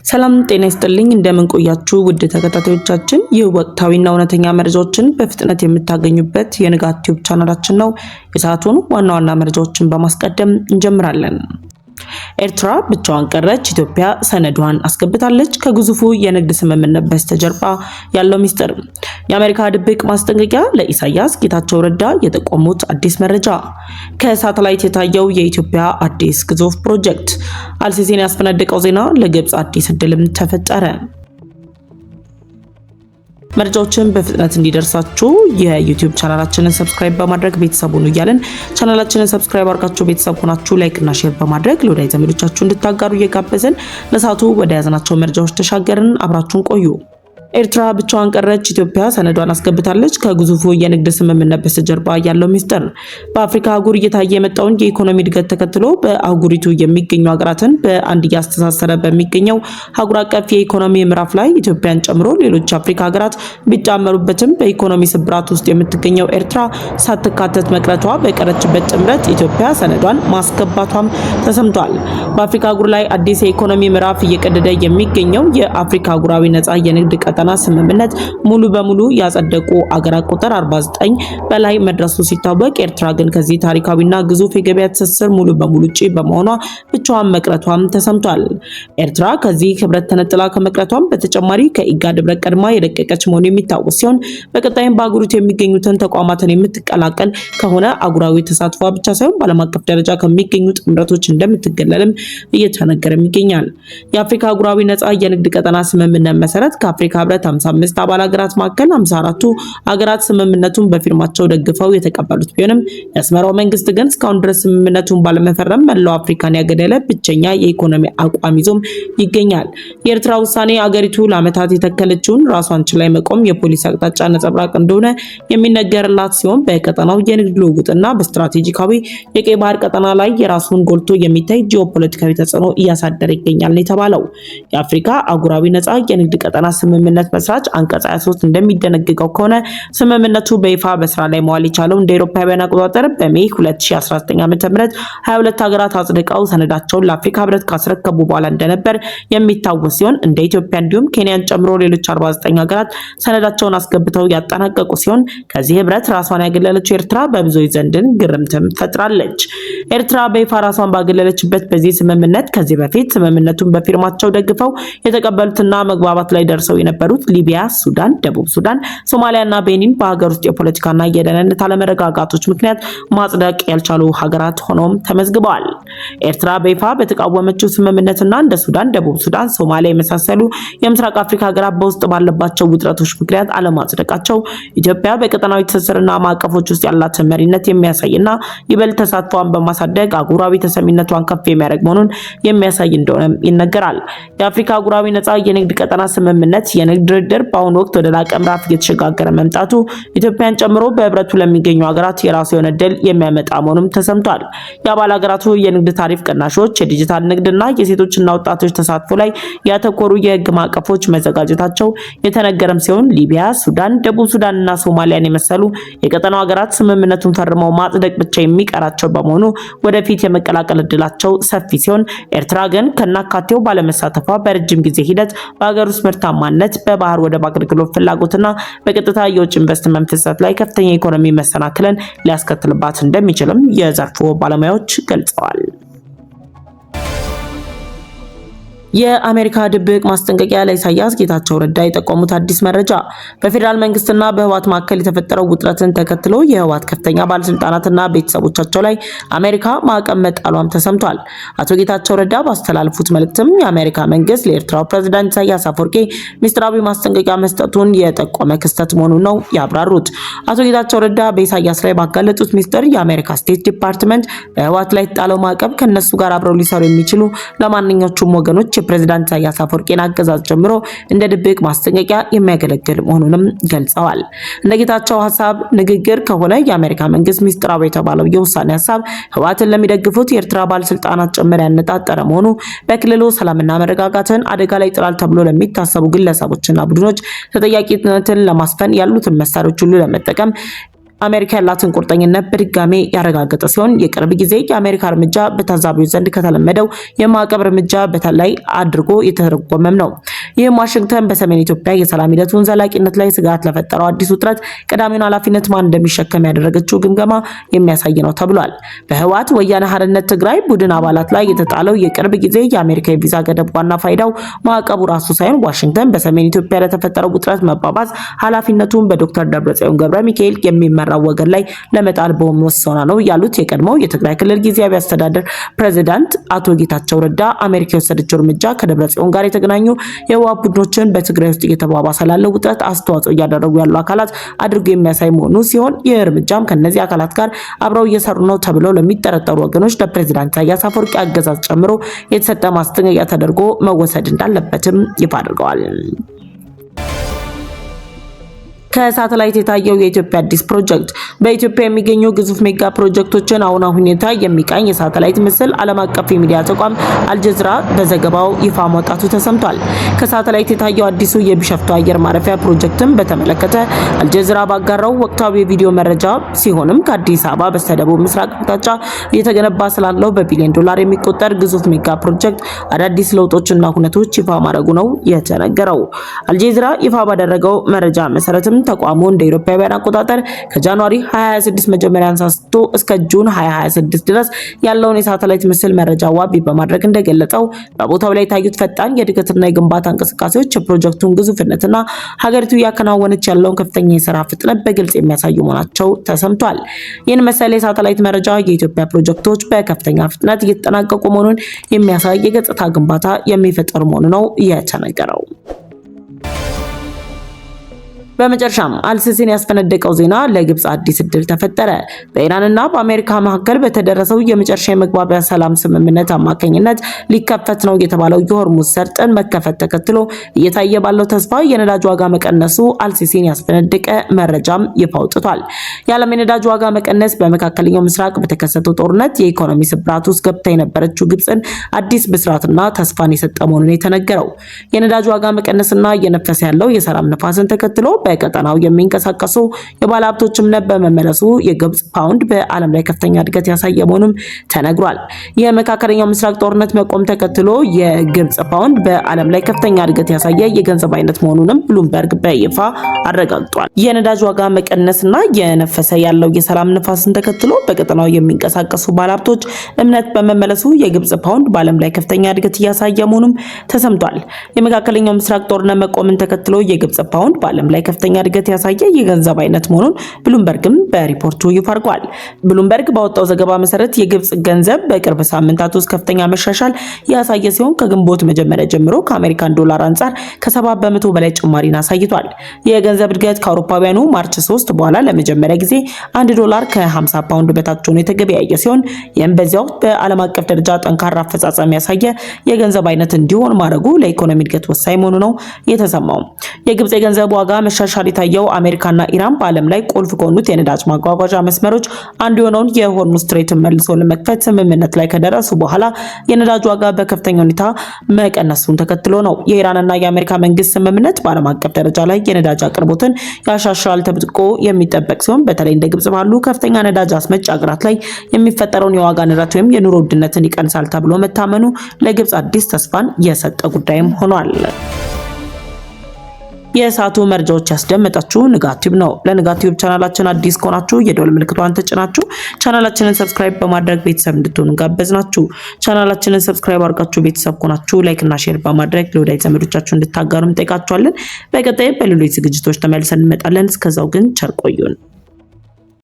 ሰላም ጤና ይስጥልኝ እንደምን ቆያችሁ ውድ ተከታታዮቻችን ይህ ወቅታዊና እውነተኛ መረጃዎችን በፍጥነት የምታገኙበት የንጋት ዩቲዩብ ቻናላችን ነው። የሰዓቱን ዋና ዋና መረጃዎችን በማስቀደም እንጀምራለን። ኤርትራ ብቻዋን ቀረች፣ ኢትዮጵያ ሰነዷን አስገብታለች። ከግዙፉ የንግድ ስምምነት በስተጀርባ ያለው ሚስጥር። የአሜሪካ ድብቅ ማስጠንቀቂያ ለኢሳያስ ጌታቸው ረዳ የጠቆሙት አዲስ መረጃ። ከሳተላይት የታየው የኢትዮጵያ አዲስ ግዙፍ ፕሮጀክት። አልሲሲን ያስፈነደቀው ዜና ለግብጽ አዲስ እድልም ተፈጠረ። መረጃዎችን በፍጥነት እንዲደርሳችሁ የዩቲዩብ ቻናላችንን ሰብስክራይብ በማድረግ ቤተሰብ ሁኑ እያልን ቻናላችንን ሰብስክራይብ አድርጋችሁ ቤተሰብ ሆናችሁ ላይክ እና ሼር በማድረግ ለወዳጅ ዘመዶቻችሁ እንድታጋሩ እየጋበዝን ለሰዓቱ ወደ ያዝናቸው መረጃዎች ተሻገርን። አብራችሁን ቆዩ። ኤርትራ ብቻዋን ቀረች፣ ኢትዮጵያ ሰነዷን አስገብታለች። ከግዙፉ የንግድ ስምምነት በስተጀርባ ያለው ሚስጥር። በአፍሪካ አህጉር እየታየ የመጣውን የኢኮኖሚ እድገት ተከትሎ በአህጉሪቱ የሚገኙ ሀገራትን በአንድ እያስተሳሰረ በሚገኘው አህጉር አቀፍ የኢኮኖሚ ምዕራፍ ላይ ኢትዮጵያን ጨምሮ ሌሎች አፍሪካ ሀገራት ቢጫመሩበትም በኢኮኖሚ ስብራት ውስጥ የምትገኘው ኤርትራ ሳትካተት መቅረቷ በቀረችበት ጥምረት ኢትዮጵያ ሰነዷን ማስገባቷም ተሰምቷል። በአፍሪካ አህጉር ላይ አዲስ የኢኮኖሚ ምዕራፍ እየቀደደ የሚገኘው የአፍሪካ አህጉራዊ ነጻ የንግድ ቀጠና ስምምነት ሙሉ በሙሉ ያጸደቁ አገራት ቁጥር 49 በላይ መድረሱ ሲታወቅ ኤርትራ ግን ከዚህ ታሪካዊና ግዙፍ የገበያ ትስስር ሙሉ በሙሉ ውጪ በመሆኗ ብቻዋን መቅረቷም ተሰምቷል። ኤርትራ ከዚህ ህብረት ተነጥላ ከመቅረቷም በተጨማሪ ከኢጋድ ህብረት ቀድማ የደቀቀች መሆኑ የሚታወስ ሲሆን በቀጣይም በአህጉሪቱ የሚገኙትን ተቋማትን የምትቀላቀል ከሆነ አህጉራዊ ተሳትፏ ብቻ ሳይሆን በዓለም አቀፍ ደረጃ ከሚገኙ ጥምረቶች እንደምትገለልም እየተነገረም ይገኛል። የአፍሪካ አህጉራዊ ነጻ የንግድ ቀጠና ስምምነት መሰረት ከአፍሪካ ህብረት 55 አባል ሀገራት መካከል 54ቱ ሀገራት ስምምነቱን በፊርማቸው ደግፈው የተቀበሉት ቢሆንም የአስመራው መንግስት ግን እስካሁን ድረስ ስምምነቱን ባለመፈረም መላው አፍሪካን ያገደለ ብቸኛ የኢኮኖሚ አቋም ይዞም ይገኛል። የኤርትራ ውሳኔ አገሪቱ ለዓመታት የተከለችውን ራሷን ችላ መቆም የፖሊሲ አቅጣጫ ነጸብራቅ እንደሆነ የሚነገርላት ሲሆን በቀጠናው የንግድ ልውውጥና በስትራቴጂካዊ የቀይ ባህር ቀጠና ላይ የራሱን ጎልቶ የሚታይ ጂኦፖለቲካዊ ተጽዕኖ እያሳደረ ይገኛል የተባለው የአፍሪካ አህጉራዊ ነጻ የንግድ ቀጠና ስምምነት መስራች አንቀጽ 23 እንደሚደነግገው ከሆነ ስምምነቱ በይፋ በስራ ላይ መዋል የቻለው እንደ አውሮፓውያን አቆጣጠር በሜይ 2019 ዓ.ም 22 ሀገራት አጽድቀው ሰነዳቸውን ለአፍሪካ ህብረት ካስረከቡ በኋላ እንደነበር የሚታወስ ሲሆን እንደ ኢትዮጵያ እንዲሁም ኬንያን ጨምሮ ሌሎች 49 ሀገራት ሰነዳቸውን አስገብተው ያጠናቀቁ ሲሆን ከዚህ ህብረት ራሷን ያገለለችው ኤርትራ በብዙዎች ዘንድን ግርምትም ፈጥራለች። ኤርትራ በይፋ ራሷን ባገለለችበት በዚህ ስምምነት ከዚህ በፊት ስምምነቱን በፊርማቸው ደግፈው የተቀበሉትና መግባባት ላይ ደርሰው የነበሩት ሊቢያ፣ ሱዳን፣ ደቡብ ሱዳን፣ ሶማሊያና ቤኒን በሀገር ውስጥ የፖለቲካና የደህንነት አለመረጋጋቶች ምክንያት ማጽደቅ ያልቻሉ ሀገራት ሆኖም ተመዝግበዋል። ኤርትራ በይፋ በተቃወመችው ስምምነትና እንደ ሱዳን፣ ደቡብ ሱዳን፣ ሶማሊያ የመሳሰሉ የምስራቅ አፍሪካ ሀገራት በውስጥ ባለባቸው ውጥረቶች ምክንያት አለማጽደቃቸው ኢትዮጵያ በቀጠናዊ ትስስርና ማዕቀፎች ውስጥ ያላትን መሪነት የሚያሳይና ይበልጥ ተሳትፏን በማሳደግ አህጉራዊ ተሰሚነቷን ከፍ የሚያደርግ መሆኑን የሚያሳይ እንደሆነም ይነገራል። የአፍሪካ አህጉራዊ ነጻ የንግድ ቀጠና ስምምነት የንግድ ድርድር በአሁኑ ወቅት ወደ ላቀ ምዕራፍ እየተሸጋገረ መምጣቱ ኢትዮጵያን ጨምሮ በህብረቱ ለሚገኙ ሀገራት የራሱ የሆነ ድል የሚያመጣ መሆኑም ተሰምቷል። የአባል ሀገራቱ የንግድ ታሪፍ ቅናሾች፣ የዲጂታል ንግድና የሴቶችና ወጣቶች ተሳትፎ ላይ ያተኮሩ የህግ ማዕቀፎች መዘጋጀታቸው የተነገረም ሲሆን ሊቢያ፣ ሱዳን፣ ደቡብ ሱዳንና ሶማሊያን የመሰሉ የቀጠናው ሀገራት ስምምነቱን ፈርመው ማጽደቅ ብቻ የሚቀራቸው በመሆኑ ወደፊት የመቀላቀል እድላቸው ሰፊ ሲሆን ኤርትራ ግን ከናካቴው ባለመሳተፏ በረጅም ጊዜ ሂደት በሀገር ውስጥ ምርታማነት በባህር ወደብ አገልግሎት ፍላጎትና በቀጥታ የውጭ ኢንቨስትመንት ፍሰት ላይ ከፍተኛ ኢኮኖሚ መሰናክልን ሊያስከትልባት እንደሚችልም የዘርፉ ባለሙያዎች ገልጸዋል። የአሜሪካ ድብቅ ማስጠንቀቂያ ለኢሳያስ ጌታቸው ረዳ የጠቆሙት አዲስ መረጃ። በፌዴራል መንግስትና በህወሓት መካከል የተፈጠረው ውጥረትን ተከትሎ የህወሓት ከፍተኛ ባለስልጣናትና ቤተሰቦቻቸው ላይ አሜሪካ ማዕቀብ መጣሏም ተሰምቷል። አቶ ጌታቸው ረዳ ባስተላለፉት መልእክትም የአሜሪካ መንግስት ለኤርትራው ፕሬዝዳንት ኢሳያስ አፈወርቂ ሚስጥራዊ ማስጠንቀቂያ መስጠቱን የጠቆመ ክስተት መሆኑን ነው ያብራሩት። አቶ ጌታቸው ረዳ በኢሳያስ ላይ ባጋለጡት ሚስጥር የአሜሪካ ስቴት ዲፓርትመንት በህወሓት ላይ የተጣለው ማዕቀብ ከነሱ ጋር አብረው ሊሰሩ የሚችሉ ለማንኛውም ወገኖች የፕሬዝዳንት ኢሳያስ አፈወርቂን አገዛዝ ጀምሮ እንደ ድብቅ ማስጠንቀቂያ የሚያገለግል መሆኑንም ገልጸዋል። እንደ ጌታቸው ሐሳብ ንግግር ከሆነ የአሜሪካ መንግስት ሚስጥራዊ የተባለው የውሳኔ ሐሳብ ህወሓትን ለሚደግፉት የኤርትራ ባለስልጣናት ጭምር ያነጣጠረ መሆኑ በክልሉ ሰላምና መረጋጋትን አደጋ ላይ ጥላል ተብሎ ለሚታሰቡ ግለሰቦችና ቡድኖች ተጠያቂነትን ለማስፈን ያሉትን መሳሪያዎች ሁሉ ለመጠቀም አሜሪካ ያላትን ቁርጠኝነት በድጋሜ ያረጋገጠ ሲሆን የቅርብ ጊዜ የአሜሪካ እርምጃ በታዛቢዎች ዘንድ ከተለመደው የማዕቀብ እርምጃ በተለይ አድርጎ የተረጎመም ነው። ይህም ዋሽንግተን በሰሜን ኢትዮጵያ የሰላም ሂደቱን ዘላቂነት ላይ ስጋት ለፈጠረው አዲስ ውጥረት ቀዳሚውን ኃላፊነት ማን እንደሚሸከም ያደረገችው ግምገማ የሚያሳይ ነው ተብሏል። በህወሓት ወያነ ሓርነት ትግራይ ቡድን አባላት ላይ የተጣለው የቅርብ ጊዜ የአሜሪካ የቪዛ ገደብ ዋና ፋይዳው ማዕቀቡ ራሱ ሳይሆን ዋሽንግተን በሰሜን ኢትዮጵያ ለተፈጠረው ውጥረት መባባስ ኃላፊነቱን በዶክተር ደብረጽዮን ገብረ ሚካኤል የሚመራው ወገን ላይ ለመጣል በመወሰኗ ነው ያሉት የቀድሞው የትግራይ ክልል ጊዜያዊ አስተዳደር ፕሬዝዳንት አቶ ጌታቸው ረዳ አሜሪካ የወሰደችው እርምጃ ከደብረጽዮን ጋር የተገናኙ የህወሓት ቡድኖችን በትግራይ ውስጥ እየተባባሰ ላለው ውጥረት አስተዋጽኦ እያደረጉ ያሉ አካላት አድርጎ የሚያሳይ መሆኑ ሲሆን ይህ እርምጃም ከነዚህ አካላት ጋር አብረው እየሰሩ ነው ተብለው ለሚጠረጠሩ ወገኖች ለፕሬዝዳንት ኢሳያስ አፈወርቂ አገዛዝ ጨምሮ የተሰጠ ማስጠንቀቂያ ተደርጎ መወሰድ እንዳለበትም ይፋ አድርገዋል። ከሳተላይት የታየው የኢትዮጵያ አዲስ ፕሮጀክት በኢትዮጵያ የሚገኙ ግዙፍ ሜጋ ፕሮጀክቶችን አሁናዊ ሁኔታ የሚቃኝ የሳተላይት ምስል ዓለም አቀፍ የሚዲያ ተቋም አልጀዚራ በዘገባው ይፋ ማውጣቱ ተሰምቷል። ከሳተላይት የታየው አዲሱ የቢሾፍቱ አየር ማረፊያ ፕሮጀክትን በተመለከተ አልጀዚራ ባጋራው ወቅታዊ የቪዲዮ መረጃ ሲሆንም ከአዲስ አበባ በስተደቡብ ምስራቅ አቅጣጫ እየተገነባ ስላለው በቢሊዮን ዶላር የሚቆጠር ግዙፍ ሜጋ ፕሮጀክት አዳዲስ ለውጦችና ሁነቶች ይፋ ማድረጉ ነው የተነገረው። አልጀዚራ ይፋ ባደረገው መረጃ መሰረትም ተቋሙ እንደ ኢሮፓውያን አቆጣጠር ከጃንዋሪ 2026 መጀመሪያ አንስቶ እስከ ጁን 2026 ድረስ ያለውን የሳተላይት ምስል መረጃ ዋቢ በማድረግ እንደገለጸው በቦታው ላይ የታዩት ፈጣን የእድገትና የግንባታ እንቅስቃሴዎች የፕሮጀክቱን ግዙፍነትና ሀገሪቱ እያከናወነች ያለውን ከፍተኛ የሥራ ፍጥነት በግልጽ የሚያሳዩ መሆናቸው ተሰምቷል። ይህን መሰል የሳተላይት መረጃ የኢትዮጵያ ፕሮጀክቶች በከፍተኛ ፍጥነት እየተጠናቀቁ መሆኑን የሚያሳይ የገጽታ ግንባታ የሚፈጠር መሆኑ ነው የተነገረው። በመጨረሻም አልሲሲን ያስፈነደቀው ዜና ለግብጽ አዲስ እድል ተፈጠረ። በኢራንና በአሜሪካ መካከል በተደረሰው የመጨረሻ የመግባቢያ ሰላም ስምምነት አማካኝነት ሊከፈት ነው የተባለው የሆርሙዝ ሰርጥን መከፈት ተከትሎ እየታየ ባለው ተስፋ የነዳጅ ዋጋ መቀነሱ አልሲሲን ያስፈነደቀ መረጃም ይፋ አውጥቷል። የዓለም የነዳጅ ዋጋ መቀነስ በመካከለኛው ምስራቅ በተከሰተው ጦርነት የኢኮኖሚ ስብራት ውስጥ ገብታ የነበረችው ግብጽን አዲስ ብስራትና ተስፋን የሰጠ መሆኑን የተነገረው የነዳጅ ዋጋ መቀነስና እየነፈሰ ያለው የሰላም ነፋስን ተከትሎ በቀጠናው የሚንቀሳቀሱ የባለሀብቶች እምነት በመመለሱ የግብጽ ፓውንድ በዓለም ላይ ከፍተኛ እድገት ያሳየ መሆኑም ተነግሯል። የመካከለኛው ምስራቅ ጦርነት መቆም ተከትሎ የግብጽ ፓውንድ በዓለም ላይ ከፍተኛ እድገት ያሳየ የገንዘብ አይነት መሆኑንም ብሉምበርግ በይፋ አረጋግጧል። የነዳጅ ዋጋ መቀነስና የነፈሰ ያለው የሰላም ነፋስን ተከትሎ በቀጠናው የሚንቀሳቀሱ ባለሀብቶች እምነት በመመለሱ የግብጽ ፓውንድ በዓለም ላይ ከፍተኛ እድገት እያሳየ መሆኑም ተሰምቷል። የመካከለኛው ምስራቅ ጦርነት መቆምን ተከትሎ የግብጽ ፓውንድ በዓለም ላይ ከፍተኛ እድገት ያሳየ የገንዘብ አይነት መሆኑን ብሉምበርግም በሪፖርቱ ይፋ አድርጓል። ብሉምበርግ ባወጣው ዘገባ መሰረት የግብጽ ገንዘብ በቅርብ ሳምንታት ውስጥ ከፍተኛ መሻሻል ያሳየ ሲሆን ከግንቦት መጀመሪያ ጀምሮ ከአሜሪካን ዶላር አንጻር ከ70 በመቶ በላይ ጭማሪን አሳይቷል። የገንዘብ እድገት ከአውሮፓውያኑ ማርች 3 በኋላ ለመጀመሪያ ጊዜ 1 ዶላር ከ50 ፓውንድ በታች ሆኖ የተገበያየ ሲሆን ይህም በዚያው በዓለም አቀፍ ደረጃ ጠንካራ አፈጻጸም ያሳየ የገንዘብ አይነት እንዲሆን ማድረጉ ለኢኮኖሚ እድገት ወሳኝ መሆኑ ነው የተሰማው። የግብጽ የገንዘብ ዋጋ መሻሻል የታየው አሜሪካና ኢራን በዓለም ላይ ቁልፍ ከሆኑት የነዳጅ ማጓጓዣ መስመሮች አንዱ የሆነውን የሆርሙዝ ስትሬትን መልሶ ለመክፈት ስምምነት ላይ ከደረሱ በኋላ የነዳጅ ዋጋ በከፍተኛ ሁኔታ መቀነሱን ተከትሎ ነው። የኢራንና የአሜሪካ መንግስት ስምምነት በዓለም አቀፍ ደረጃ ላይ የነዳጅ አቅርቦትን ያሻሽላል ተብቆ የሚጠበቅ ሲሆን በተለይ እንደ ግብጽ ባሉ ከፍተኛ ነዳጅ አስመጭ ሀገራት ላይ የሚፈጠረውን የዋጋ ንረት ወይም የኑሮ ውድነትን ይቀንሳል ተብሎ መታመኑ ለግብጽ አዲስ ተስፋን የሰጠ ጉዳይም ሆኗል። የሰዓቱ መረጃዎች ያስደመጣችሁ ንጋት ቲዩብ ነው። ለንጋት ቲዩብ ቻናላችን አዲስ ከሆናችሁ የደወል ምልክቷን ተጭናችሁ ቻናላችንን ሰብስክራይብ በማድረግ ቤተሰብ እንድትሆኑ ጋበዝናችሁ። ቻናላችንን ሰብስክራይብ አድርጋችሁ ቤተሰብ ከሆናችሁ ላይክ እና ሼር በማድረግ ለወዳጅ ዘመዶቻችሁ እንድታጋሩ እንጠይቃችኋለን። በቀጣይ በሌሎች ዝግጅቶች ተመልሰን እንመጣለን። እስከዛው ግን ቸር ቆዩን።